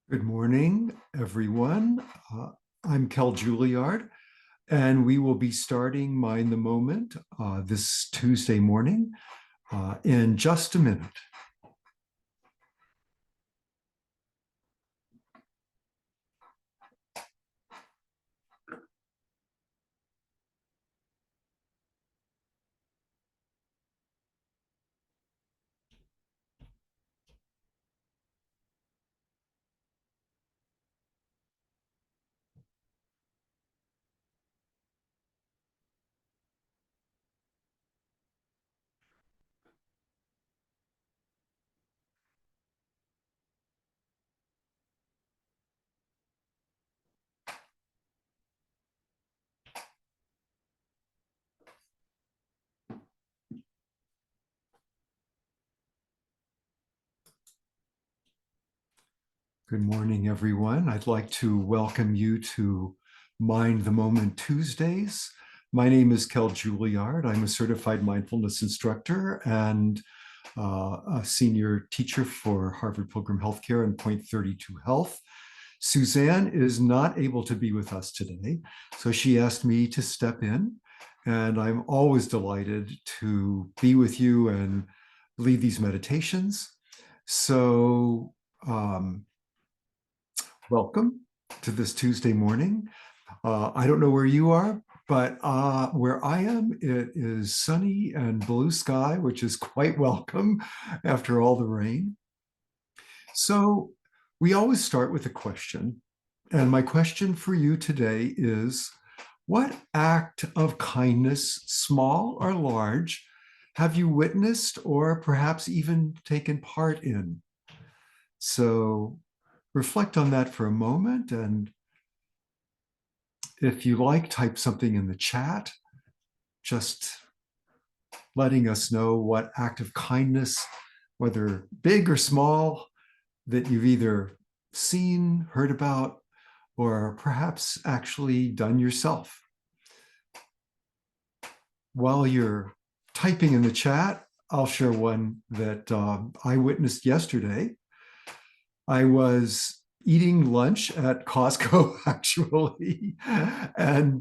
Good morning, everyone. I'm Kell Julliard, and we will be starting Mind the Moment this Tuesday morning in just a minute. Good morning, everyone. I'd like to welcome you to Mind the Moment Tuesdays. My name is Kell Julliard. I'm a certified mindfulness instructor and a senior teacher for Harvard Pilgrim Healthcare and Point 32 Health. Suzanne is not able to be with us today, so she asked me to step in, and I'm always delighted to be with you and lead these meditations. So welcome to this Tuesday morning. I don't know where you are, but where I am, it is sunny and blue sky, which is quite welcome after all the rain. So we always start with a question. And my question for you today is, what act of kindness, small or large, have you witnessed or perhaps even taken part in? So reflect on that for a moment. And if you like, type something in the chat, just letting us know what act of kindness, whether big or small, that you've either seen, heard about, or perhaps actually done yourself. While you're typing in the chat, I'll share one that I witnessed yesterday. I was eating lunch at Costco, actually, and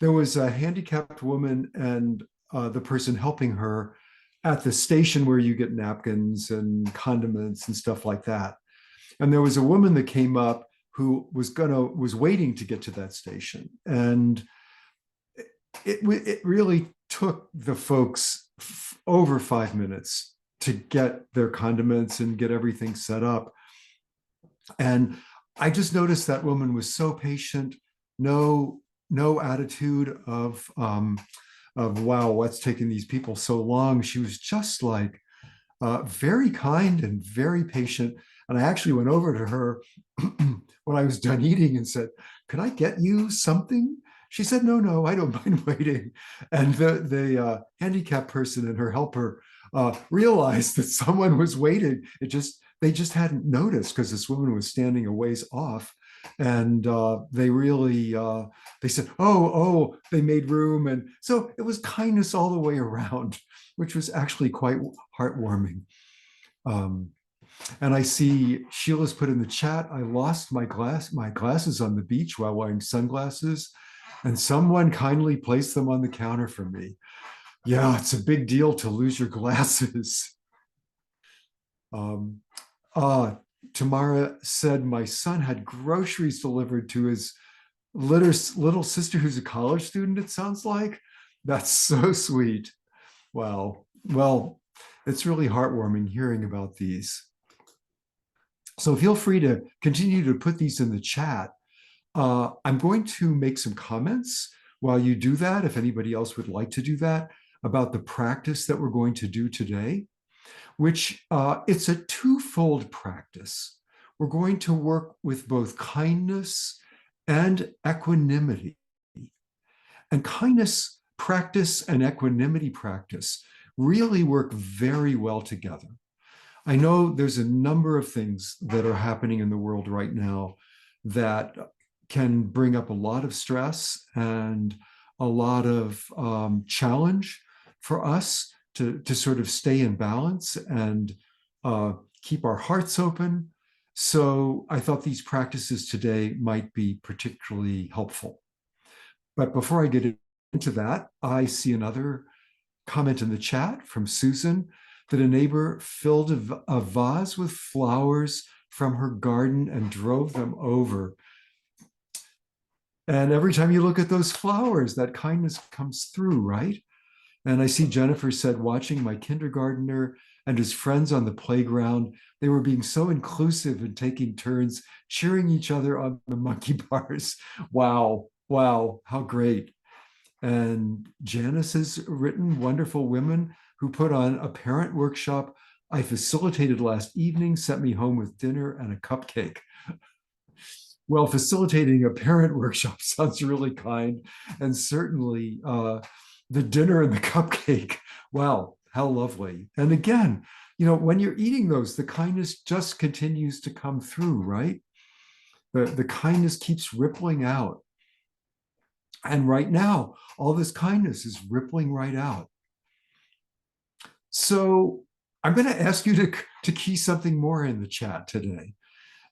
there was a handicapped woman and the person helping her at the station where you get napkins and condiments and stuff like that. And there was a woman that came up who was waiting to get to that station, and it really took the folks over 5 minutes to get their condiments and get everything set up. And I just noticed that woman was so patient, no attitude of wow, what's taking these people so long. She was just like very kind and very patient. And I actually went over to her when I was done eating and said, "Could I get you something?" She said, "No, I don't mind waiting." And the handicapped person and her helper realized that someone was waiting. They just hadn't noticed because this woman was standing a ways off, and they really they said, "Oh," they made room, and so it was kindness all the way around, which was actually quite heartwarming. And I see Sheila's put in the chat, "I lost my glasses on the beach while wearing sunglasses, and someone kindly placed them on the counter for me." Yeah, it's a big deal to lose your glasses. Um, Tamara said, "My son had groceries delivered to his little sister who's a college student," it sounds like. That's so sweet. Wow. Well, it's really heartwarming hearing about these. So feel free to continue to put these in the chat. I'm going to make some comments while you do that, if anybody else would like to do that, about the practice that we're going to do today, which it's a twofold practice. We're going to work with both kindness and equanimity. And kindness practice and equanimity practice really work very well together. I know there's a number of things that are happening in the world right now that can bring up a lot of stress and a lot of challenge for us to sort of stay in balance and keep our hearts open So I thought these practices today might be particularly helpful. But before I get into that, I see another comment in the chat from Susan that a neighbor filled a vase with flowers from her garden and drove them over. And every time you look at those flowers, that kindness comes through, right? And I see Jennifer said, watching my kindergartner and his friends on the playground, they were being so inclusive and taking turns cheering each other on the monkey bars. Wow, wow, how great. And Janice has written wonderful women who put on a parent workshop I facilitated last evening, sent me home with dinner and a cupcake. Well, facilitating a parent workshop sounds really kind. And certainly the dinner and the cupcake, wow, how lovely. And again, when you're eating those, the kindness just continues to come through, right? The kindness keeps rippling out. And right now, all this kindness is rippling right out. So I'm going to ask you to key something more in the chat today.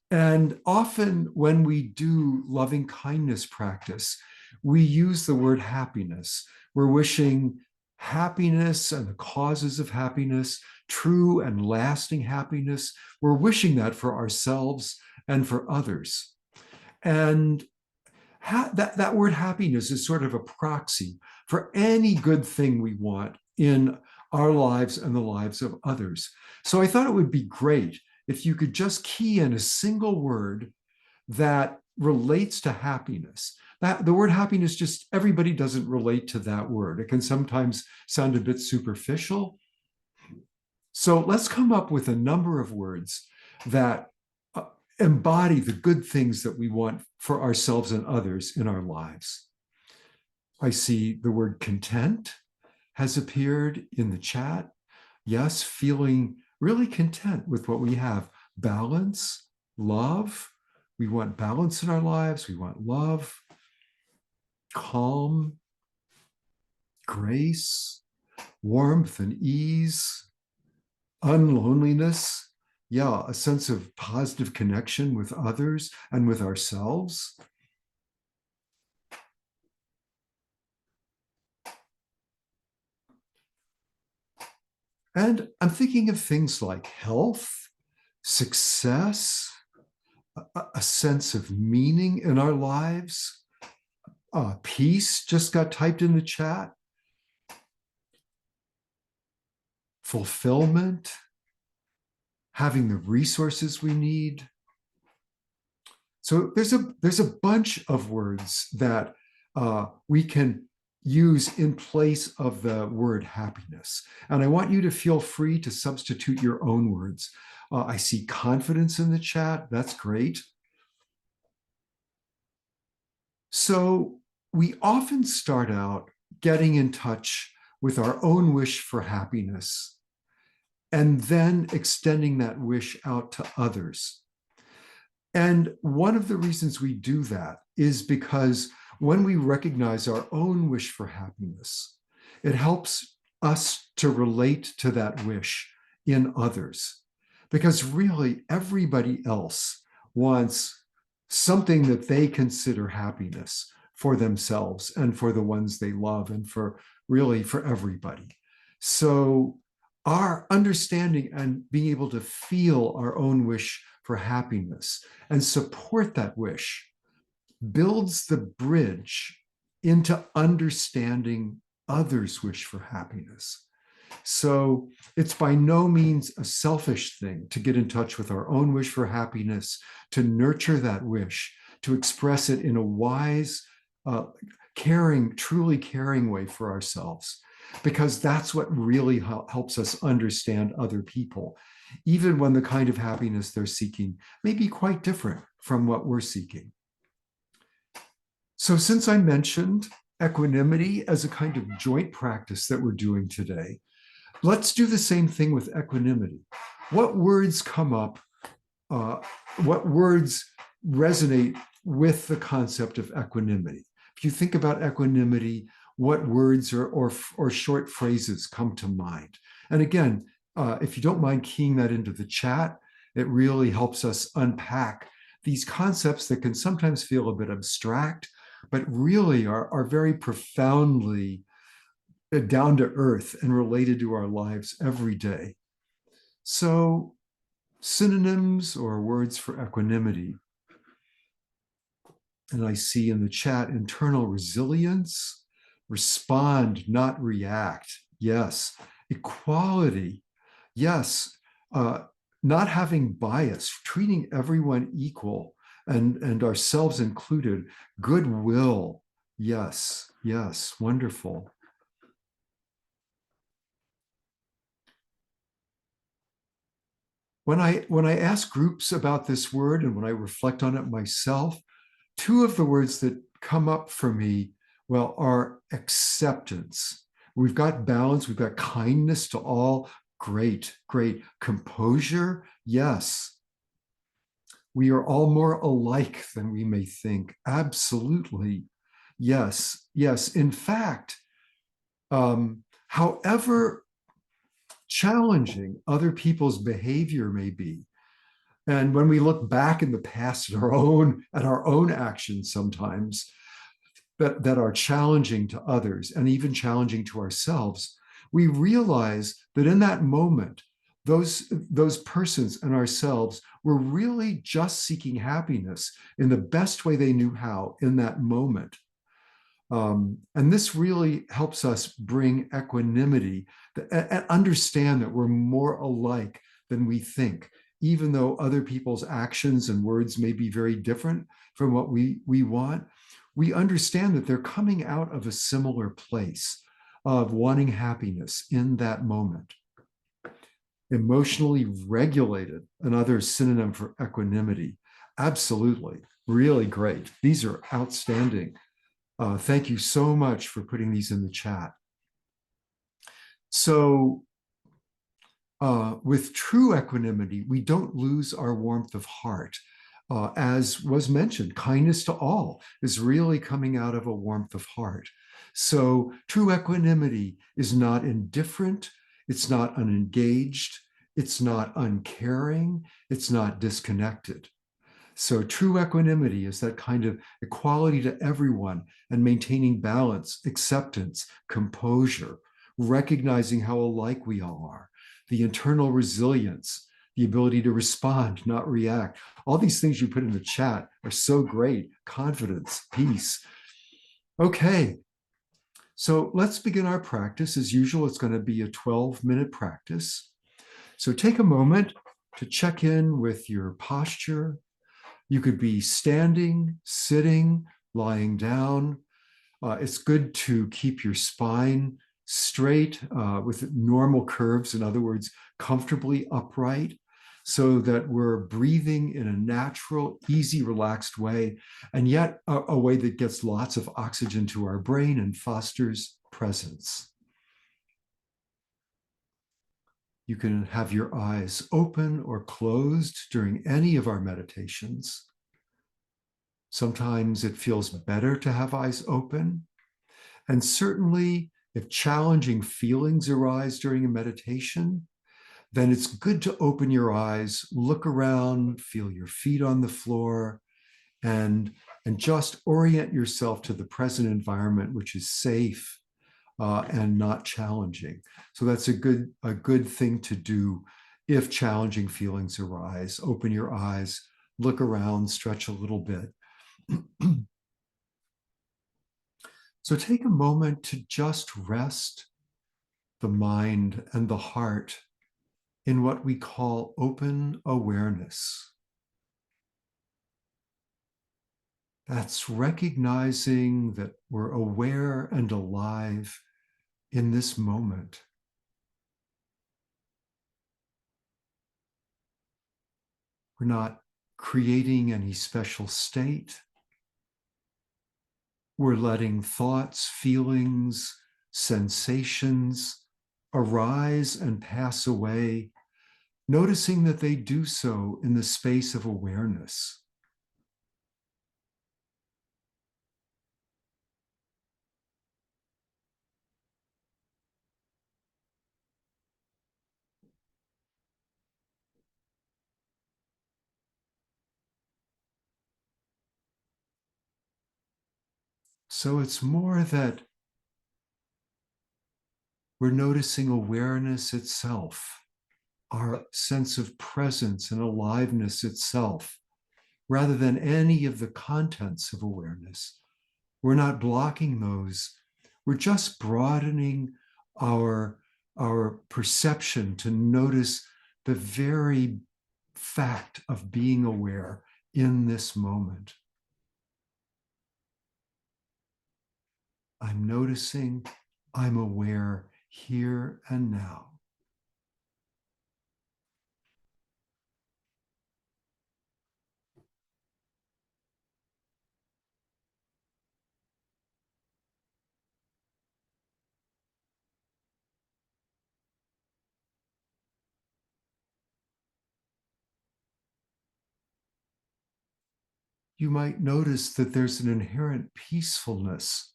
And often when we do loving kindness practice, we use the word happiness. We're wishing happiness and the causes of happiness, true and lasting happiness. We're wishing that for ourselves and for others. And that word happiness is sort of a proxy for any good thing we want in our lives and the lives of others. So I thought it would be great if you could just key in a single word that relates to happiness. That the word happiness, just everybody doesn't relate to that word. It can sometimes sound a bit superficial. So let's come up with a number of words that embody the good things that we want for ourselves and others in our lives. I see the word content has appeared in the chat. Yes, feeling really content with what we have. Balance, love. We want balance in our lives. We want love, calm, grace, warmth and ease, unloneliness. Yeah, a sense of positive connection with others and with ourselves. And I'm thinking of things like health, success, a sense of meaning in our lives. Peace just got typed in the chat. Fulfillment, having the resources we need. So there's a bunch of words that we can use in place of the word happiness. And I want you to feel free to substitute your own words. I see confidence in the chat. That's great. So we often start out getting in touch with our own wish for happiness and then extending that wish out to others. And one of the reasons we do that is because when we recognize our own wish for happiness, it helps us to relate to that wish in others. Because really, everybody else wants something that they consider happiness for themselves and for the ones they love and for everybody. So our understanding and being able to feel our own wish for happiness and support that wish builds the bridge into understanding others' wish for happiness. So it's by no means a selfish thing to get in touch with our own wish for happiness, to nurture that wish, to express it in a wise, caring, truly caring way for ourselves, because that's what really helps us understand other people, even when the kind of happiness they're seeking may be quite different from what we're seeking. So since I mentioned equanimity as a kind of joint practice that we're doing today, let's do the same thing with equanimity. What words come up? What words resonate with the concept of equanimity? If you think about equanimity, what words or short phrases come to mind? And again, if you don't mind keying that into the chat, It really helps us unpack these concepts that can sometimes feel a bit abstract, but really are very profoundly down to earth and related to our lives every day. So, synonyms or words for equanimity. And I see in the chat internal resilience, respond, not react. Yes. Equality. Yes. Not having bias, treating everyone equal and ourselves included. Goodwill. Yes. Yes. Wonderful. When I ask groups about this word and when I reflect on it myself, two of the words that come up for me, well, are acceptance. We've got balance, we've got kindness to all. Great, great. Composure, yes. We are all more alike than we may think. Absolutely. Yes, yes. In fact, however challenging other people's behavior may be, and when we look back in the past at our own actions sometimes that are challenging to others and even challenging to ourselves, we realize that in that moment, those persons and ourselves were really just seeking happiness in the best way they knew how in that moment. And this really helps us bring equanimity and understand that we're more alike than we think, even though other people's actions and words may be very different from what we want. We understand that they're coming out of a similar place of wanting happiness in that moment. Emotionally regulated, another synonym for equanimity. Absolutely, really great. These are outstanding. Thank you so much for putting these in the chat. So with true equanimity, we don't lose our warmth of heart. As was mentioned, kindness to all is really coming out of a warmth of heart. So true equanimity is not indifferent, it's not unengaged, it's not uncaring, it's not disconnected. So true equanimity is that kind of equality to everyone and maintaining balance, acceptance, composure, recognizing how alike we all are, the internal resilience, the ability to respond, not react. All these things you put in the chat are so great. Confidence, peace. Okay, so let's begin our practice. As usual, it's going to be a 12-minute practice. So take a moment to check in with your posture. You could be standing, sitting, lying down. It's good to keep your spine straight with normal curves, in other words, comfortably upright, so that we're breathing in a natural, easy, relaxed way, and yet a way that gets lots of oxygen to our brain and fosters presence. You can have your eyes open or closed during any of our meditations. Sometimes it feels better to have eyes open. And certainly, if challenging feelings arise during a meditation, then it's good to open your eyes, look around, feel your feet on the floor, and just orient yourself to the present environment, which is safe and not challenging. So that's a good thing to do if challenging feelings arise. Open your eyes, look around, stretch a little bit. So take a moment to just rest the mind and the heart in what we call open awareness. That's recognizing that we're aware and alive in this moment. We're not creating any special state. We're letting thoughts, feelings, sensations arise and pass away, noticing that they do so in the space of awareness. So it's more that we're noticing awareness itself, our sense of presence and aliveness itself, rather than any of the contents of awareness. We're not blocking those. We're just broadening our, our perception to notice the very fact of being aware in this moment. I'm noticing, I'm aware here and now. You might notice that there's an inherent peacefulness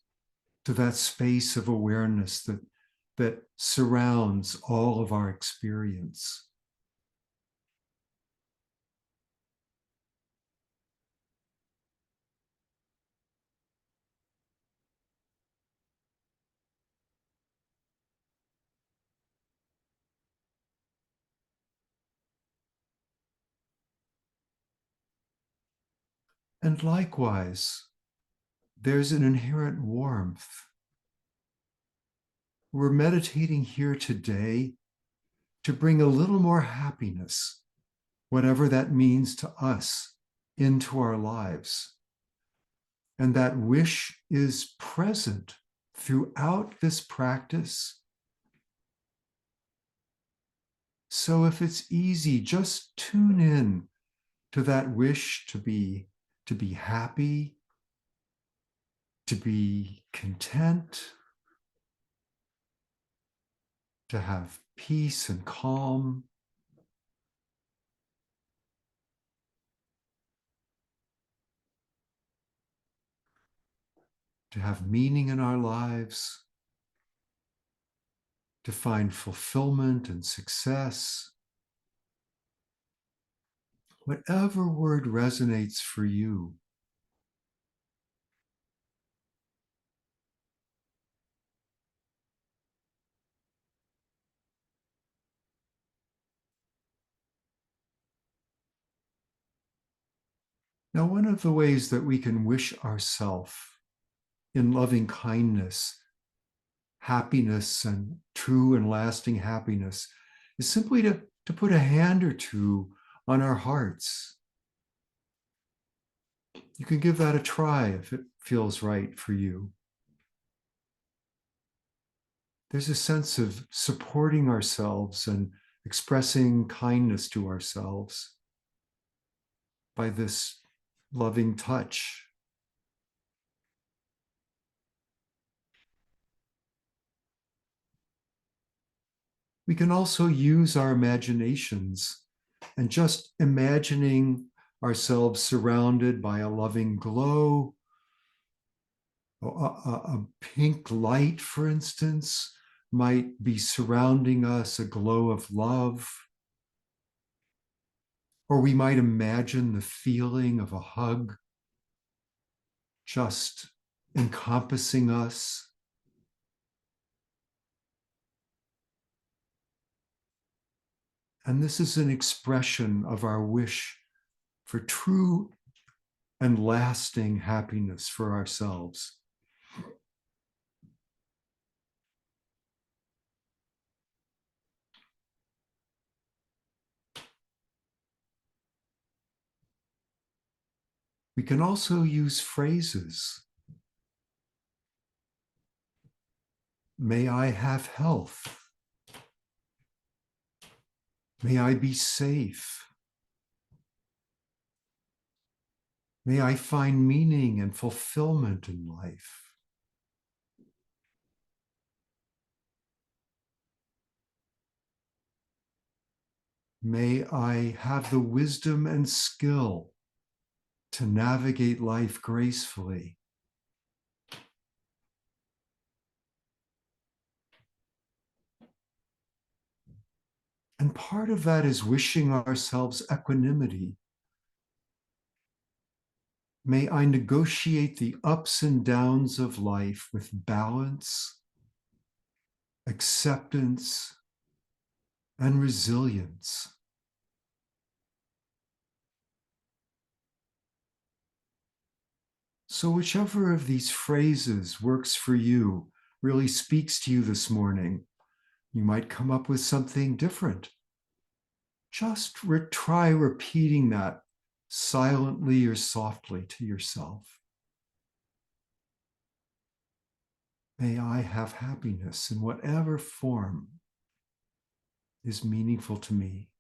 to that space of awareness that surrounds all of our experience. And likewise, there's an inherent warmth. We're meditating here today to bring a little more happiness, whatever that means to us, into our lives. And that wish is present throughout this practice. So if it's easy, just tune in to that wish to be happy, to be content, to have peace and calm. To have meaning in our lives, to find fulfillment and success. Whatever word resonates for you. Now, one of the ways that we can wish ourselves in loving kindness, happiness, and true and lasting happiness is simply to put a hand or two on our hearts. You can give that a try if it feels right for you. There's a sense of supporting ourselves and expressing kindness to ourselves by this loving touch. We can also use our imaginations and just imagining ourselves surrounded by a loving glow, a pink light, for instance, might be surrounding us, a glow of love. Or we might imagine the feeling of a hug just encompassing us. And this is an expression of our wish for true and lasting happiness for ourselves. We can also use phrases. May I have health. May I be safe. May I find meaning and fulfillment in life. May I have the wisdom and skill to navigate life gracefully. And part of that is wishing ourselves equanimity. May I negotiate the ups and downs of life with balance, acceptance, and resilience. So, whichever of these phrases works for you, really speaks to you this morning, you might come up with something different. Just try repeating that silently or softly to yourself. May I have happiness in whatever form is meaningful to me.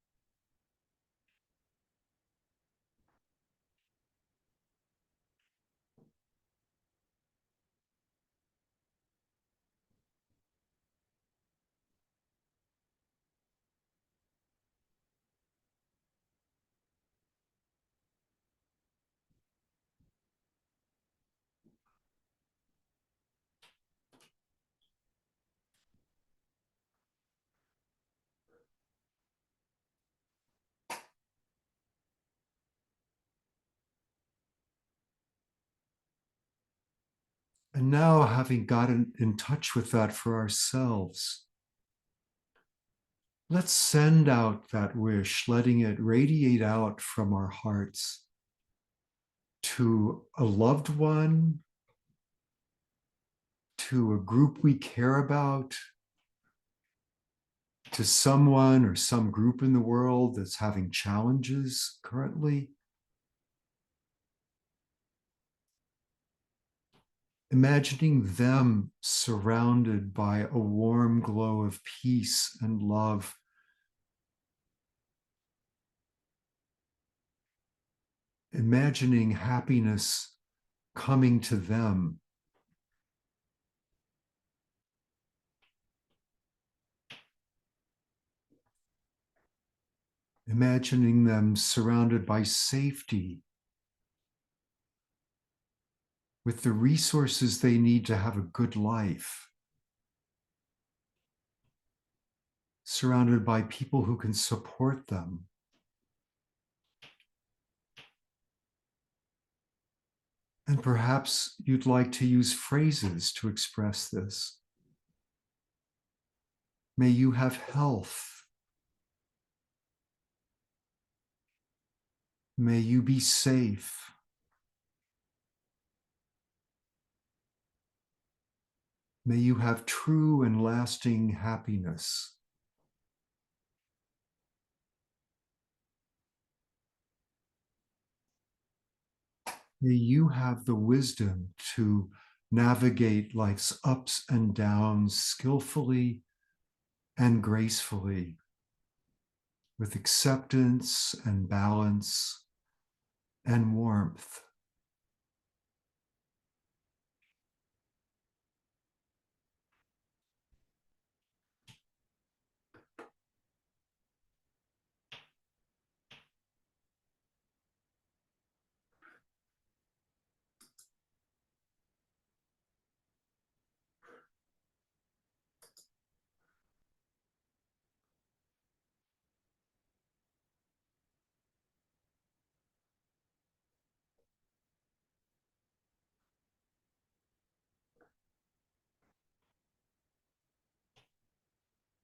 And now, having gotten in touch with that for ourselves, let's send out that wish, letting it radiate out from our hearts to a loved one, to a group we care about, to someone or some group in the world that's having challenges currently. Imagining them surrounded by a warm glow of peace and love. Imagining happiness coming to them. Imagining them surrounded by safety, with the resources they need to have a good life, surrounded by people who can support them. And perhaps you'd like to use phrases to express this. May you have health. May you be safe. May you have true and lasting happiness. May you have the wisdom to navigate life's ups and downs skillfully and gracefully, with acceptance and balance and warmth.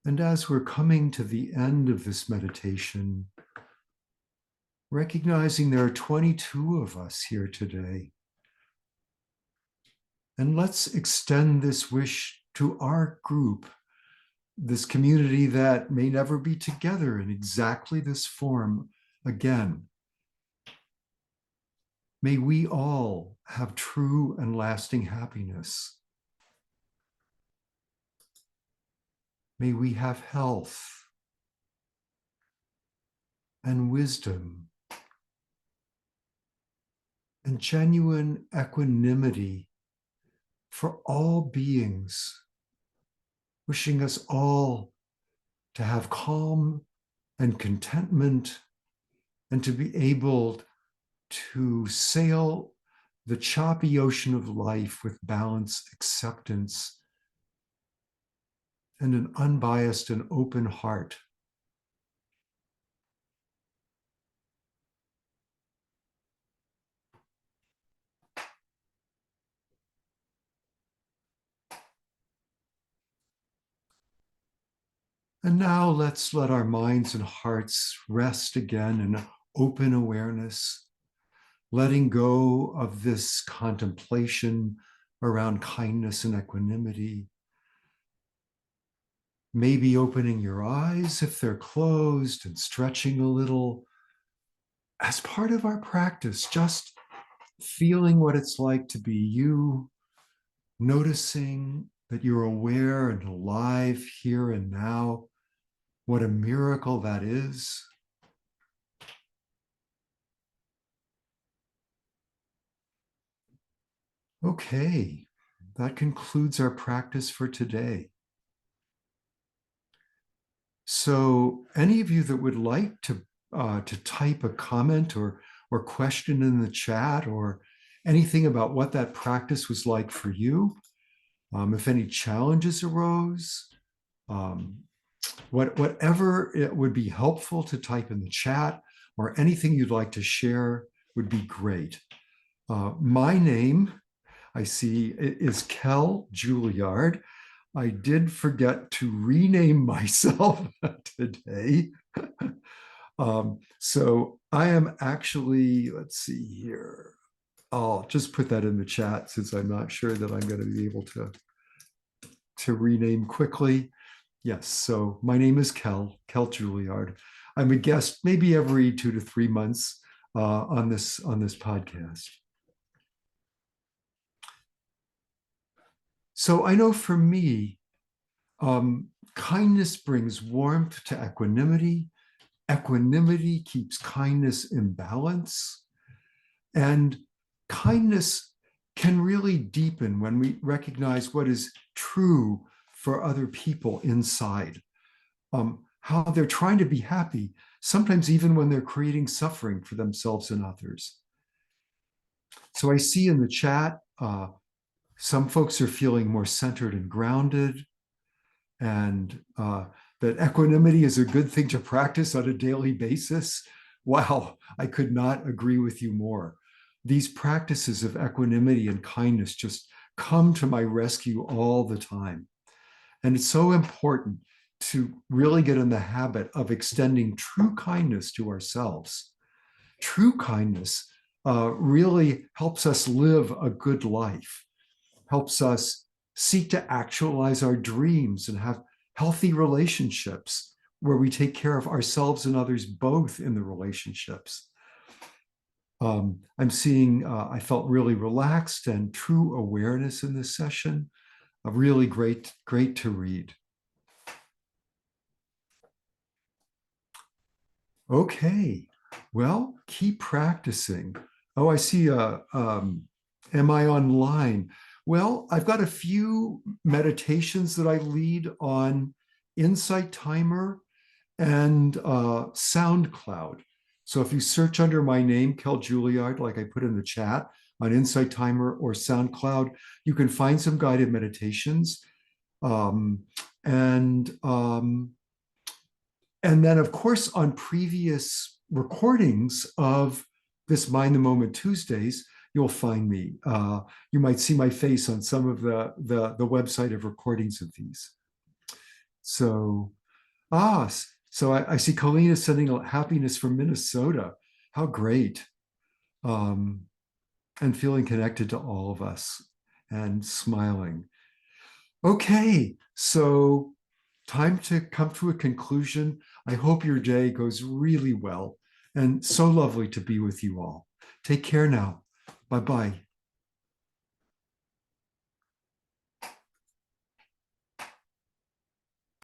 And as we're coming to the end of this meditation, recognizing there are 22 of us here today, and let's extend this wish to our group, this community that may never be together in exactly this form again. May we all have true and lasting happiness. May we have health and wisdom and genuine equanimity for all beings, wishing us all to have calm and contentment and to be able to sail the choppy ocean of life with balance, acceptance, and an unbiased and open heart. And now let's let our minds and hearts rest again in open awareness, letting go of this contemplation around kindness and equanimity. Maybe opening your eyes if they're closed and stretching a little as part of our practice, just feeling what it's like to be you, noticing that you're aware and alive here and now. What a miracle that is. Okay, that concludes our practice for today. So any of you that would like to type a comment or question in the chat or anything about what that practice was like for you, if any challenges arose, whatever it would be helpful to type in the chat, or anything you'd like to share would be great. My name, I see, is Kell Julliard. I did forget to rename myself today. So I am actually, let's see here. I'll just put that in the chat since I'm not sure that I'm going to be able to rename quickly. Yes, so my name is Kell Julliard. I'm a guest maybe every 2 to 3 months on this podcast. So I know for me, kindness brings warmth to equanimity. Equanimity keeps kindness in balance. And kindness can really deepen when we recognize what is true for other people inside, how they're trying to be happy, sometimes even when they're creating suffering for themselves and others. So I see in the chat, some folks are feeling more centered and grounded, and that equanimity is a good thing to practice on a daily basis. Wow, I could not agree with you more. These practices of equanimity and kindness just come to my rescue all the time. And it's so important to really get in the habit of extending true kindness to ourselves. True kindness really helps us live a good life, helps us seek to actualize our dreams and have healthy relationships where we take care of ourselves and others both in the relationships. I'm seeing, I felt really relaxed and true awareness in this session. Really great to read. Okay, well, keep practicing. Oh, I see, am I online? Well, I've got a few meditations that I lead on Insight Timer and SoundCloud. So if you search under my name, Kell Julliard, like I put in the chat, on Insight Timer or SoundCloud, you can find some guided meditations. And then, of course, on previous recordings of this Mind the Moment Tuesdays, you'll find me. You might see my face on some of the website of recordings of these. So, so I see Colleen is sending happiness from Minnesota. How great. And feeling connected to all of us and smiling. Okay, so time to come to a conclusion. I hope your day goes really well and so lovely to be with you all. Take care now. Bye-bye.